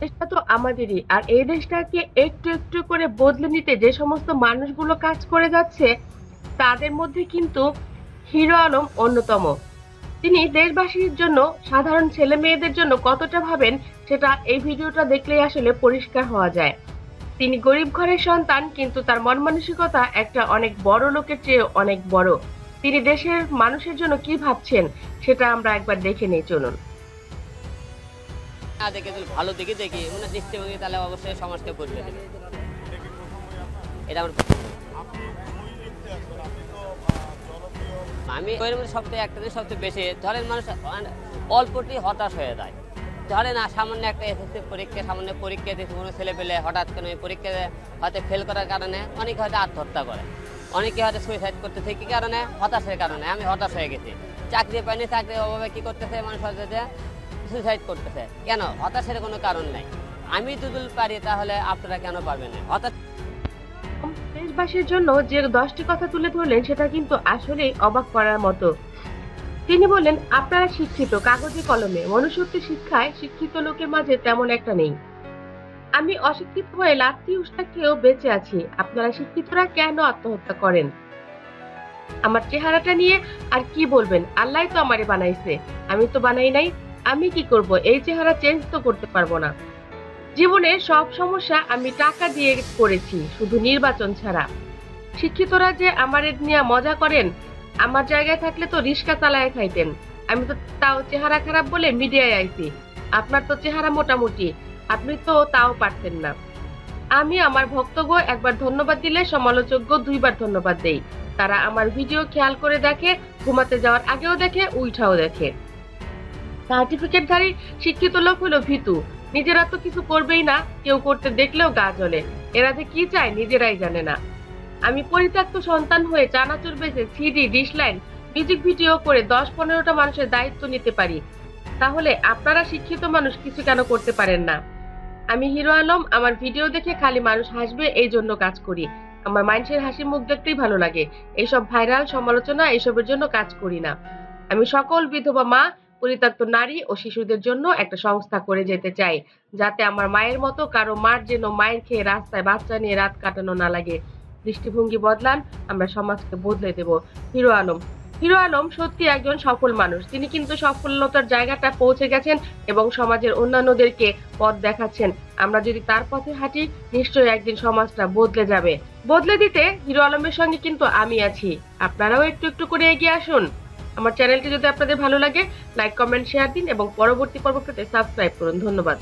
দেশটা তো আমাদেরই। আর এই দেশটাকে একটু, একটু করে বদলে নিতে যে সমস্ত মানুষগুলো কাজ করে যাচ্ছে, তাদের মধ্যে কিন্তু হিরো আলম অন্যতম। তিনি দেশবাসীর জন্য, সাধারণ ছেলেমেয়েদের জন্য কতটা ভাবেন, সেটা এই ভিডিওটা দেখলেই আসলে পরিষ্কার হওয়া যায়। তিনি গরিব ঘরের সন্তান, কিন্তু তার মন মানসিকতা একটা অনেক বড় লোকের চেয়ে অনেক বড়। তিনি দেশের মানুষের জন্য কি ভাবছেন, সেটা আমরা একবার দেখে নেই, চলুন। না দেখে যদি ভালো দিকে দেখি মানে দৃষ্টিভঙ্গি, তাহলে অবশ্যই সমাজকে বদলে দেবে। এটা আমার আমি এর মধ্যে সবচেয়ে একটা জিনিস সবচেয়ে বেশি ধরেন মানুষ অল্পতেই হতাশ হয়ে যায়। ধরেন সামান্য একটা এসএসসি পরীক্ষা, সামান্য পরীক্ষা দিতে কোনো ছেলে পেলে হঠাৎ কোনো পরীক্ষা হয়তো ফেল করার কারণে অনেকে হয়তো আত্মহত্যা করে, অনেকে হয়তো সুইসাইড করতেছে। কি কারণে? হতাশের কারণে। আমি হতাশ হয়ে গেছি, চাকরি পাইনি, চাকরির অভাবে কি করতেছে মানুষ হয়তো সুইসাইড করতেছে। কেন? হতাশের কোনো কারণ নাই। আমি যদি পারি তাহলে আপনারা কেন পারবেন না? হতাশ দেশবাসীর জন্য যে 10টি কথা তুলে ধরলেন, সেটা কিন্তু আসলেই অবাক করার মতো। তিনি বললেন, আপনারা শিক্ষিত কাগজে কলমে, মনুষ্যত্ব শিক্ষায় শিক্ষিত লোকের মাঝে তেমন একটা নেই। আমি অশিক্ষিত হয়ে লাথি উষ্টা খেয়েও বেঁচে আছি, আপনারা শিক্ষিতরা কেন আত্মহত্যা করেন? আমার চেহারাটা নিয়ে আর কি বলবেন? আল্লাহ তো আমারে বানাইছে, আমি তো বানাই নাই। আমি কি করব? এই চেহারা চেঞ্জ তো করতে পারবো না। জীবনের সব সমস্যা আমি টাকা দিয়ে করেছি, শুধু নির্বাচন ছাড়া। শিক্ষিতরা যে আমার নিয়ে মজা করেন, আমার জায়গায় থাকলে তো রিস্কা চালায় খাইতেন। আমি তো তাও চেহারা খারাপ বলে মিডিয়ায় আইছি। আপনার তো চেহারা মোটামুটি, আপনি তো তাও পারতেন না। আমি আমার ভক্তগো একবার ধন্যবাদ দিলে সমালোচকগ 2বার ধন্যবাদ দেই। তারা আমার ভিডিও খেয়াল করে দেখে, ঘুমাতে যাওয়ার আগেও দেখে, উঠাও দেখে। সার্টিফিকেটধারী শিক্ষিত লোক হলো ভীতু, নিজেরা তো কিছু করবেই না, কেউ করতে দেখলেও গা জ্বলে। এরা যে কি চায় নিজেরাই জানে না। আমি পরিত্যক্ত সন্তান হয়ে চানাচুর বেচে সিডি, ডিশলাইন, মিউজিক ভিডিও করে 10-15টা মানুষের দায়িত্ব নিতে পারি। তাহলে আপনারা শিক্ষিত মানুষ কিছু কেন করতে পারেন না? আমি হিরো আলম, আমার ভিডিও দেখে খালি মানুষ হাসবে এই জন্য কাজ করি। আমার মানুষের হাসি মুখ দেখতেই ভালো লাগে। এইসব ভাইরাল সমালোচনা এসবের জন্য কাজ করি না। আমি সকল বিধবা মা, পরিত্যক্ত নারী ও শিশুদের জন্য একটা সংস্থা করে যেতে চাই, যাতে আমার মায়ের মতো কারো মার যেন মায়ের খেয়ে রাস্তায় বাচ্চা নিয়ে রাত কাটানো না লাগে। দৃষ্টিভঙ্গি বদলান, আমরা সমাজকে বদলে দেব। হিরো আলম। হিরো আলম সত্যি একজন সফল মানুষ। তিনি কিন্তু সফলতার জায়গাটা পৌঁছে গেছেন এবং সমাজের অন্যান্যদেরকে পথ দেখাচ্ছেন। আমরা যদি তার পথে হাঁটি, নিশ্চয়ই একদিন সমাজটা বদলে যাবে। বদলে দিতে হিরো আলমের সঙ্গে কিন্তু আমি আছি। আপনারাও একটু একটু করে এগিয়ে আসুন। আমার চ্যানেলটি যদি আপনাদের ভালো লাগে, লাইক, কমেন্ট, শেয়ার দিন এবং পরবর্তী পর্ব পেতে সাবস্ক্রাইব করুন। ধন্যবাদ।